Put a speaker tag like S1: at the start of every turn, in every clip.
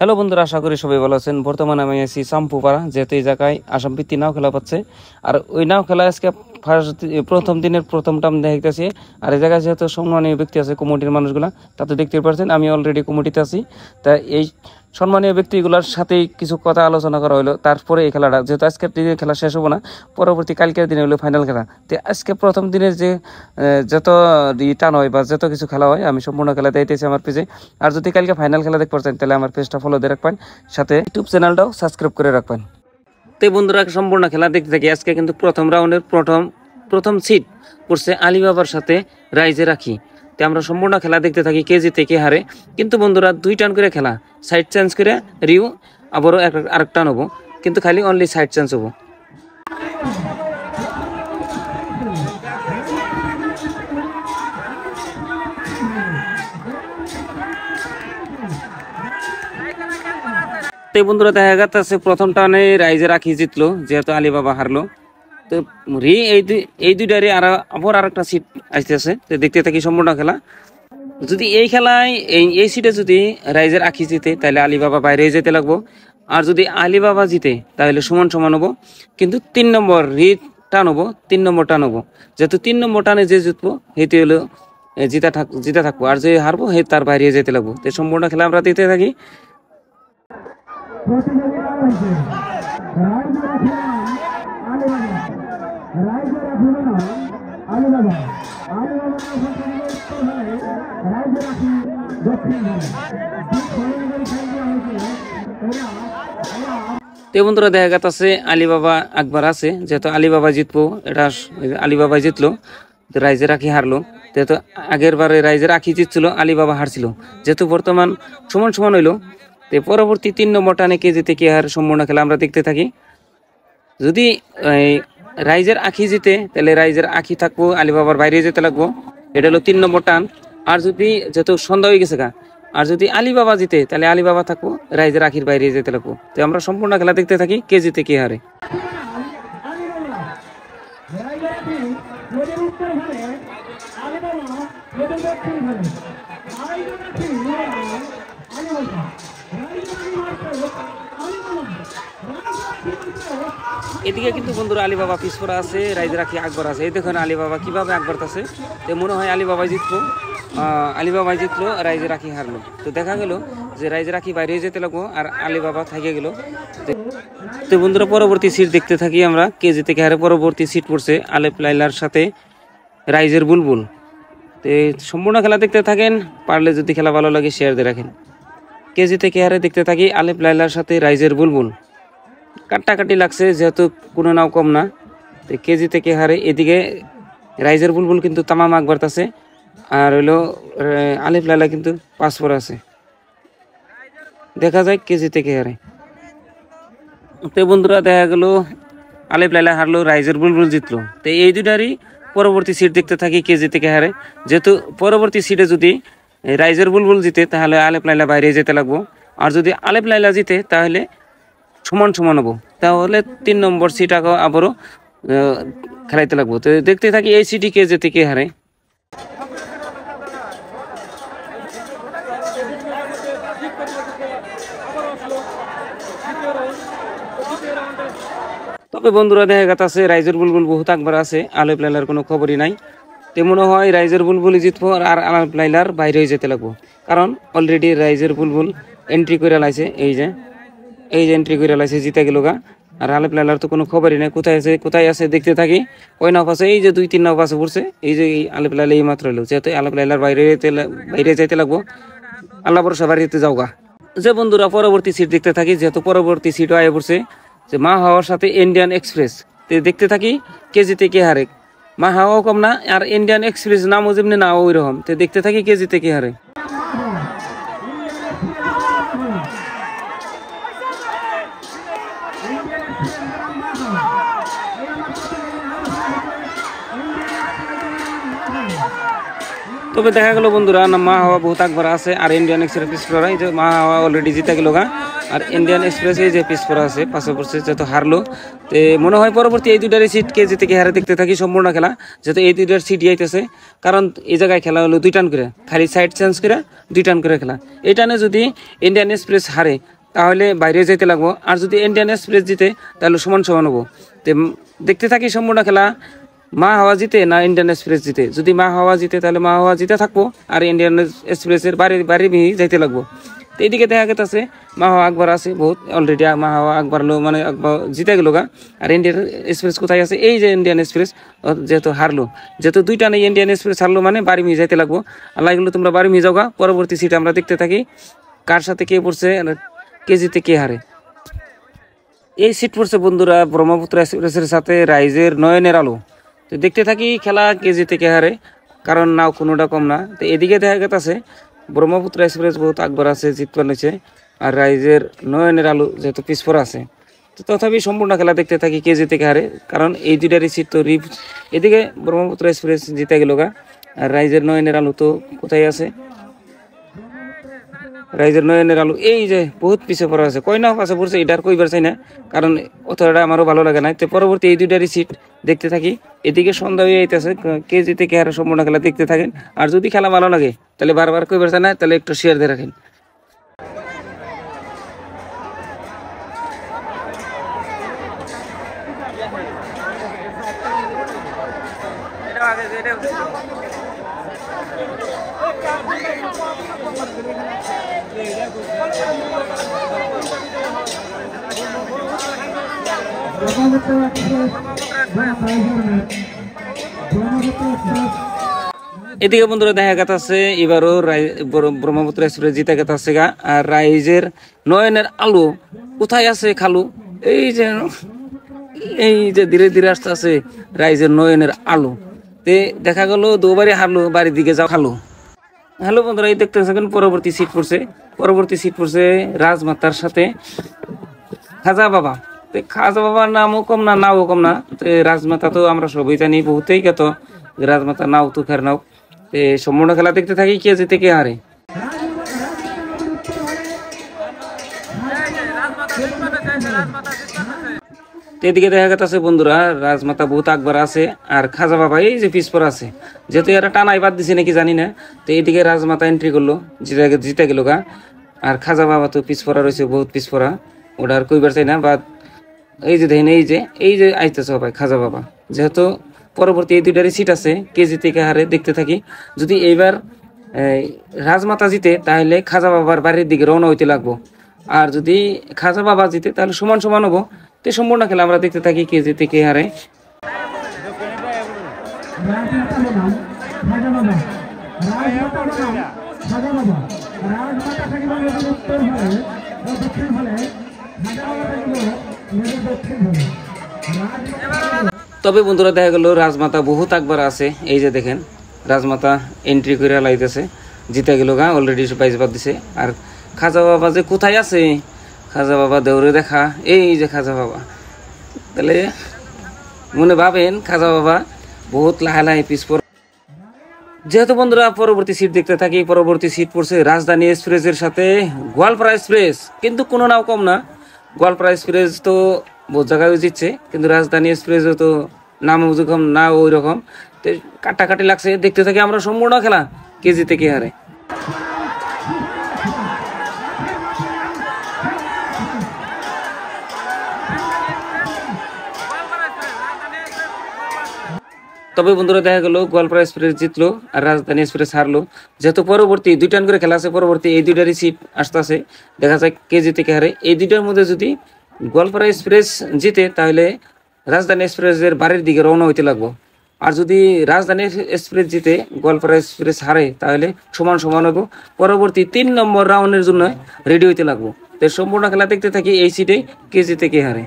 S1: Hello বন্ধুরা, আশা করি সবাই ভালো আছেন। বর্তমানে আমি আছি সাম্পুপাড়া, যেহেতু এই জায়গায় আসাম প্রীতি নাও খেলা পাচ্ছে। আর ওই নাও খেলা আজকে প্রথম দিনের প্রথমটা আমি দেখতেছি। আর এই জায়গায় যেহেতু সম্মানীয় ব্যক্তি আছে, কমিটির মানুষগুলা, তা তো দেখতে পাচ্ছেন আমি অলরেডি কমিটিতে আছি। তা এই সম্মানীয় ব্যক্তিগুলোর সাথেই কিছু কথা আলোচনা করা হলো। তারপরে এই খেলাটা, যেহেতু আজকের দিনের খেলা শেষ হবো না, পরবর্তী কালকের দিনে হলো ফাইনাল খেলা। তো আজকে প্রথম দিনের যে যত টান হয় বা যত কিছু খেলা হয়, আমি সম্পূর্ণ খেলা দিতেছি আমার পেজে। আর যদি কালকে ফাইনাল খেলা দেখতে পারছেন, তাহলে আমার পেজটা ফলো দিয়ে রাখবেন, সাথে ইউটিউব চ্যানেলটাও সাবস্ক্রাইব করে রাখবেন। তো বন্ধুরা, সম্পূর্ণ খেলা দেখতে থাকি। আজকে কিন্তু প্রথম রাউন্ডের প্রথম সিট পড়ছে আলিবাবার সাথে রাইজে রাখি। তো আমরা সম্পূর্ণ খেলা দেখতে থাকি, কে জিতে কে হারে। কিন্তু বন্ধুরা, 2 টার্ন করে খেলা, সাইড চেঞ্জ করে রিউ আবারও আরেক টার্ন হবো, কিন্তু খালি অনলি সাইড চেঞ্জ হবো। তো বন্ধুরা, দেখা যাচ্ছে প্রথম টার্নে রাইজে রাখি জিতলো, যেহেতু আলিবাবা হারলো। তো এই দুইটারে আবার আরেকটা সিট আসতেছে। তো দেখতে থাকি সম্পূর্ণ খেলা। যদি এই খেলায় এই সিটে যদি রাইজের আখি জিতে, তাহলে আলিবাবা বাইরে যেতে লাগবো। আর যদি আলিবাবা জিতে, তাহলে সমান সমান হবো। কিন্তু 3 নম্বর টান হবো, 3 নম্বর টান হবো। যেহেতু 3 নম্বর টানে যে জিতবো, সেটি হলো জিতা থাকবো। আর যে হারবো, হে তার বাইরে যেতে লাগবো। তো সম্পূর্ণ খেলা আমরা দিতে থাকি। তো বন্ধুরা, দেখা যাচ্ছে আলিবাবা একবার আছে, যেহেতু আলিবাবা জিতবো, এটা আলিবাবা জিতলো, রাইজে রাখি হারলো। যেহেতু আগের বারে রাইজে রাখি জিতছিল, আলিবাবা হারছিল। যেহেতু বর্তমান সমান সমান হইলো, তো পরবর্তী 3 নম্বর টানে কে জিতে কে হার সম্পূর্ণ খেলা আমরা দেখতে থাকি। যদি রাইজের আখি জিতে, তাহলে রাইজের আখি থাকবো, আলিবাবার বাইরে যেতে লাগবো। এটা হলো 3 নম্বর টান। আর যদি, যেহেতু সন্ধ্যা হয়ে গেছে গা, আর যদি আলিবাবা জিতে, তাহলে আলিবাবা থাকবো, রাইজের আখির বাইরে যেতে লাগবো। তো আমরা সম্পূর্ণ খেলা দেখতে থাকি, কে জিতে কে হারে। এদিকে কিন্তু বন্ধুরা আলিবাবা পিছপরা আছে, রাইজে রাখি আকবর আছে। এই দেখুন আলিবাবা কিভাবে আকবর আছে। তো মনে হয় আলিবাবাই জিতলো, রাইজে রাখি হারলো। তো দেখা গেল যে রাইজে রাখি বাইরে যেতে লাগবো, আর আলিবাবা থেকে গেল। তো বন্ধুরা, পরবর্তী সিট দেখতে থাকি আমরা, কে জিতে কে হারে। পরবর্তী সিট পড়ছে আলেপ লাইলার সাথে রাইজের বুলবুল। তো সম্পূর্ণ খেলা দেখতে থাকেন, পারলে যদি খেলা ভালো লাগে শেয়ার দিয়ে রাখেন। কে জিতে কে হারে দেখতে থাকি, আলেপ লাইলার সাথে রাইজের বুলবুল। কাটাকাটি লাগছে, যেহেতু কোনো নাও কম না। তো কে জিতে কে হারে। এদিকে রাইজের বুলবুল কিন্তু তামাম আকবর আছে, আর হইলো আলিফ লাইলা কিন্তু পাসপোর আছে। দেখা যায় কে জিতে কে হারে। তো বন্ধুরা, দেখা গেল আলিফ লাইলা হারলো, রাইজের বুলবুল জিতলো। তো এই দুটারই পরবর্তী সিট দেখতে থাকি, কে জিতে কে হারে। যেহেতু পরবর্তী সিটে যদি রাইজের বুলবুল জিতে, তাহলে আলেপ লাইলা বাইরে যেতে লাগবো। আর যদি আলেপ লাইলা জিতে, তাহলে সমান সমান হবো। তাহলে 3 নম্বর সিট আবারও খেলাইতে লাগবো। তো দেখতে থাকি এই সিটি কে জিতে কে হারে। তবে বন্ধুরা, দেখা গেছে রাইজের বুলবুল বহুত আকবার আছে, আলেপ লাইলার কোনো খবরই নাই। তো মনে হয় রাইজের বুলবুলই জিতবো, আর আলেপ লাইলার বাইরে যেতে লাগবো। কারণ অলরেডি রাইজের বুলবুল এন্ট্রি করে লাইছে, এই যে এন্ট্রি করে লাইছে, জিতে গেল গা। আর আলেপ লাইলার তো কোনো খবরই নাই, কোথায় আছে দেখতে থাকি। ওই নাও পাশে, এই যে 2-3 নাও পাশে পড়ছে, এই যে আলেপ লাইলা এই মাত্র এলো। যেহেতু আলেপ লাইলার বাইরে যাইতে লাগবো, আল্লাহ ভরসা বাড়িতে যাও গা। যে বন্ধুরা, পরবর্তী সিট দেখতে থাকি। যেহেতু পরবর্তী সিটও আয় পড়ছে, যে মা হাওয়ার সাথে ইন্ডিয়ান এক্সপ্রেস। তো দেখতে থাকি কে জিতে কে হারে। মা হাওয়াও কম না, আর ইন্ডিয়ান এক্সপ্রেস নামও যেমনি না ওই রকম। তো দেখতে থাকি কে জিতে কে হারে। তবে দেখা গেল বন্ধুরা, না মা হাওয়া বহুত আকবার আছে, আর ইন্ডিয়ান এক্সপ্রেস মা হাওয়া অলরেডি জিতে গেল গা। আর ইন্ডিয়ান এক্সপ্রেসে যে পিস পড়া আছে পাশে পড়ছে যেহেতু হারলো, তো মনে হয় পরবর্তী এই দুইটারই সিট কে জিতে কে হারে দেখতে থাকি সম্পূর্ণ খেলা, যেহেতু এই দুইটার সিট আইতেছে। কারণ এই জায়গায় খেলা হলো 2 টান করে, খালি সাইড চেঞ্জ করে 2 টান করে খেলা। এই টানে যদি ইন্ডিয়ান এক্সপ্রেস হারে তাহলে বাইরে যেতে লাগবো, আর যদি ইন্ডিয়ান এক্সপ্রেস জিতে তাহলে সমান সমান হবো। তো দেখতে থাকি সম্পূর্ণ খেলা, মা হাওয়া জিতে না ইন্ডিয়ান এক্সপ্রেস জিতে। যদি মা হাওয়া জিতে তাহলে মা হাওয়া জিতে থাকবো, আর ইন্ডিয়ান এক্সপ্রেসের বাড়ি যাইতে লাগবো। তো এইদিকে দেখা গেছে মা হাওয়া আকবার আছে বহুত অলরেডি, মা হাওয়া আকবার মানে আকবার জিতে গেল গা। আর ইন্ডিয়ান এক্সপ্রেস কোথায় আছে? এই যে ইন্ডিয়ান এক্সপ্রেস যেহেতু হারলো, যেহেতু 2 টানে ইন্ডিয়ান এক্সপ্রেস হারলো মানে বাড়ি যাইতে লাগবো। আল্লাহ এগুলো তোমরা বাড়ি যাও গা। পরবর্তী সিট আমরা দেখতে থাকি কার সাথে কে পড়ছে, কে জিতে কে হারে। এই সিট পড়ছে বন্ধুরা ব্রহ্মপুত্র এক্সপ্রেসের সাথে রাইজের নয়নের আলো। তো দেখতে থাকি খেলা কে জিতে কে হারে, কারণ নাও কোনোটা কম না। তো এদিকে দেখা গেছে ব্রহ্মপুত্র এক্সপ্রেস বহুত আকবার আছে, জিতবার নিচে, আর রাইজের নয়নের আলো যেহেতু পিছপর আছে। তো তথাপি সম্পূর্ণ খেলা দেখতে থাকি কে জিতে কে হারে, কারণ এই দুইটারই সিট তো এদিকে ব্রহ্মপুত্র এক্সপ্রেস জিতে গেল গা, আর রাইজের নয়নের আলো তো কোথায় আছে? রাইজের নয়নের আলো এই যে বহুত পিছে পড়া আছে, কয় নাও পাশে পড়ছে এটার কইবার চাই না, কারণ অতটা আমারও ভালো লাগে না। তো পরবর্তী এই দুইটারই সিট দেখতে থাকি। এদিকে সন্ধ্যা হয়ে যাইতেছে, কে জিতে কে হারে সম্পূর্ণ খেলা দেখতে থাকেন। আর যদি খেলা ভালো লাগে তাহলে বারবার কইবার চাই না, তাহলে একটু শেয়ার দিয়ে রাখেন। এদিকে বন্ধুরা দেখা গেছে এবারও ব্রহ্মপুত্র এক্সপ্রেস জিতে গেছে গা। আর রাইজের নয়নের আলো কোথায় আছে খালু? এই যে ধীরে ধীরে আসতে আছে রাইজের নয়নের আলো। তে দেখা গেল দুবারই হারলো, বাড়ির দিকে যাও খালু। হ্যালো বন্ধুরা, এই দেখতে থাকেন পরবর্তী সিট পড়ছে রাজমাতার সাথে খাজা বাবা। খাজা বাবার নামও কম না, নাও কম না। রাজমাতা তো আমরা সবাই জানি, বহুতেই কত রাজমাতা নাও তো খের নাও। সম্পূর্ণ খেলা দেখতে থাকি কে জিতে কে হারে। এদিকে দেখা গেছে বন্ধুরা রাজমাতা বহুত আকবার আছে, আর খাজা বাবা এই যে পিছপর আছে, যেহেতু এরা টানাই বাদ দিছে নাকি জানি না। তো এইদিকে রাজমাতা এন্ট্রি করলো, জিতে গেল গা। আর খাজা বাবা তো পিছপরা রয়েছে, বহুত পিছপরা, ওটা আর কইবার চাই না। বা এই যে দেখেন এই যে আইতেছে সবাই খাজা বাবা। যেহেতু পরবর্তী এই দুইটারই সিট আছে, কে জিতে কে হারে দেখতে থাকি। যদি এইবার রাজমাতা জিতে তাহলে খাজা বাবার বাড়ির দিকে রওনা হইতে লাগবো, আর যদি খাজা বাবা জিতে তাহলে সমান সমান হবো। তো সম্পূর্ণ খেলা আমরা দেখতে থাকি কে জিতে কে হারে। তবে বন্ধুরা দেখা গেল রাজমাতা বহুত আকবার আছে। এই যে দেখেন রাজমাতা এন্ট্রি করে লাইতেছে, জিতে গেল গা, অলরেডি বাইজ বাদ দিছে। আর খাজা বাবা যে কোথায় আছে, খাজা বাবা দৌড়ে দেখা, এই যে খাজা বাবা। তাহলে মনে ভাবেন খাজা বাবা বহুত লাহে পিছপর। যেহেতু বন্ধুরা পরবর্তী সিট দেখতে থাকি, পরবর্তী সিট পড়ছে রাজধানী এক্সপ্রেসের সাথে গোয়ালপাড়া এক্সপ্রেস। কিন্তু কোনো নাও কম না, গোয়ালপাড়া এক্সপ্রেস তো বহুত জায়গায় জিতছে, কিন্তু রাজধানী এক্সপ্রেসও তো নাম ওরকম না ওই রকম। তো কাটাকাটি লাগছে, দেখতে থাকি আমরা সম্পূর্ণ খেলা কে জিতে কে হারে। তবে বন্ধুরা দেখা গেল গোয়ালপাড়া এক্সপ্রেস জিতলো আর রাজধানী এক্সপ্রেস হারলো। যেহেতু পরবর্তী 2 টান করে খেলা আছে, পরবর্তী এই দুইটারই সিট আসতেছে, দেখা যায় কে জিতে কে হারে। এই দুইটার মধ্যে যদি গোয়ালপাড়া এক্সপ্রেস জিতে তাহলে রাজধানী এক্সপ্রেসের বাড়ির দিকে রওনা হইতে লাগবো, আর যদি রাজধানী এক্সপ্রেস জিতে গোয়ালপাড়া এক্সপ্রেস হারে তাহলে সমান সমান হবো। পরবর্তী 3 নম্বর রাউন্ডের জন্য রেডি হইতে লাগবো। তো সম্পূর্ণ খেলা দেখতে থাকি এই সিটে কে জিতে কে হারে।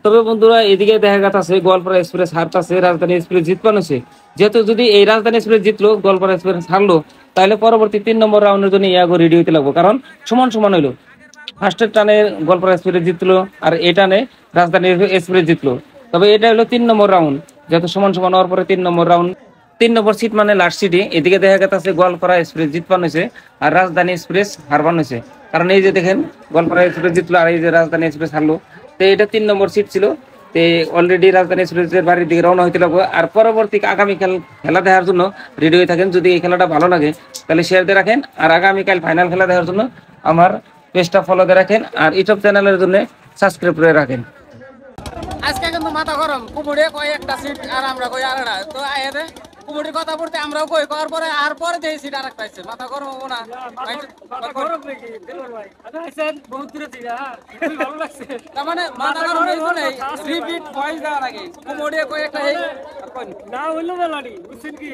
S1: তবে বন্ধুরা এদিকে দেখা যাচ্ছে গোয়ালপাড়া এক্সপ্রেস হারতাছে, রাজধানী এক্সপ্রেস জিতপান হয়েছে। যেহেতু যদি এই রাজধানী এক্সপ্রেস জিতলো, গোয়ালপাড়া এক্সপ্রেস হারলো, তাহলে পরবর্তী 3 নম্বর রাউন্ডের জন্য ইয়াগো রেডি হইতে লাগবো, কারণ সমান সমান হইলো। ফার্স্টের টানে গোয়ালপাড়া এক্সপ্রেস জিতলো আর এই টানে রাজধানী এক্সপ্রেস জিতলো। তবে এটা হলো 3 নম্বর রাউন্ড, যেহেতু সমান সমান হওয়ার পরে 3 নম্বর রাউন্ড, 3 নম্বর সিট মানে লাস্ট সিটে। এদিকে দেখা যাচ্ছে গোয়ালপাড়া এক্সপ্রেস জিতপান হয়েছে আর রাজধানী এক্সপ্রেস হারবান হয়েছে। কারণ এই যে দেখেন গোয়ালপাড়া এক্সপ্রেস জিতলো আর এই যে রাজধানী এক্সপ্রেস হারলো। তো এটা 3 নম্বর সিট ছিল। তে অলরেডি রাজধানী এক্সপ্রেসের বাড়ির দিকে রওনা হইতে লাগবে। আর পরবর্তী আগামী খেলা দেখার জন্য রেডি হয়ে থাকেন। যদি এই খেলাটা ভালো লাগে তাহলে শেয়ার দিয়ে রাখেন, আর আগামীকাল ফাইনাল খেলা দেখার জন্য আমার পেজটা ফলো দিয়ে রাখেন, আর ইউটিউব চ্যানেলের জন্য সাবস্ক্রাইব করে রাখেন।
S2: আজকে কিন্তু মাথা গরম, কুমুড়ে কয় একটা সিট আর আমরা কই আরেকটা। তো আয়াতে কুমুড়ির কথা বলতে আমরাও কই করার পরে আর পরে দেই সিট আরেকটা আছে। মাথা গরম হবো না? গরম নাকি দিলর ভাই? আচ্ছা আইছেন বহুত দূরে থেকে, হ্যাঁ ভালো লাগছে। তার মানে মাথা গরম হইবো না, রিপিট ভয়েস দেওয়া লাগে। কুমুড়িয়ে কয় একটা এই না হইলো মেলাডি, বুঝছেন কি?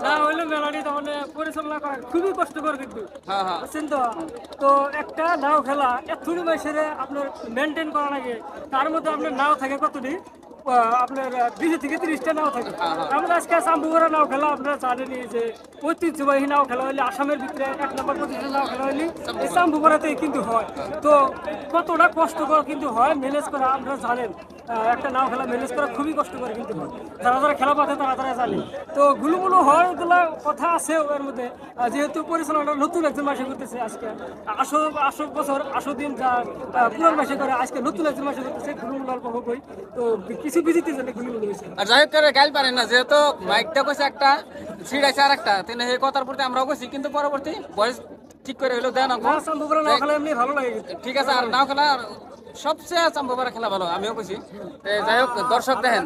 S2: না হইলো মেলাডি, তার মানে পরিচালনা করা খুবই কষ্টকর কিন্তু। হ্যাঁ হ্যাঁ বুঝছেন তো। তো একটা নাও খেলা এতটুকু বয়সে আপনার মেনটেন করা লাগে, তার মধ্যে আপনার নাও থাকে কতটি আপনার 20 থেকে 30টা নাও থাকে। আমরা আজকে চাম্পুগড়া নাও খেলা আপনারা জানেনই যে ঐতিহ্যবাহী নাও খেলা হলে আসামের ভিতরে 1 নম্বর পজিশনে নাও খেলা হলে এই চাম্পুগড়াতেই কিন্তু হয়। তো কতটা কষ্টকর কিন্তু হয় ম্যানেজ করা, আপনারা জানেন। একটা নাও খেলা ম্যানেজ করা খুবই কষ্টকর কিন্তু হয়, যারা যারা খেলা পাতে তারা জানে। তো গুলো হয় এগুলো কথা আছে ওর মধ্যে, যেহেতু পরিচালনাটা নতুন একজন মাসে করতেছে। আজকে 8 বছর 8 দিন যা পুরান মাসে করে, আজকে নতুন একজন মাসে করতেছে। গুলো অল্প হোক, তো কিছু বিজিতে জানে গুলো হয়েছে। আর যাই হোক করে গাইল পারেন না, যেহেতু মাইকটা কইছে একটা, সিট আছে আর একটা, তিনি এই কথার প্রতি আমরাও কইছি, কিন্তু পরবর্তী বয়স ঠিক করে হইলো দেন। নাও খেলা এমনি ভালো লাগে, ঠিক আছে। আর নাও খেলা সবচেয়ে চাম্পুগড়া খেলা ভালো, আমিও কইছি। যাই হোক দর্শক দেখেন।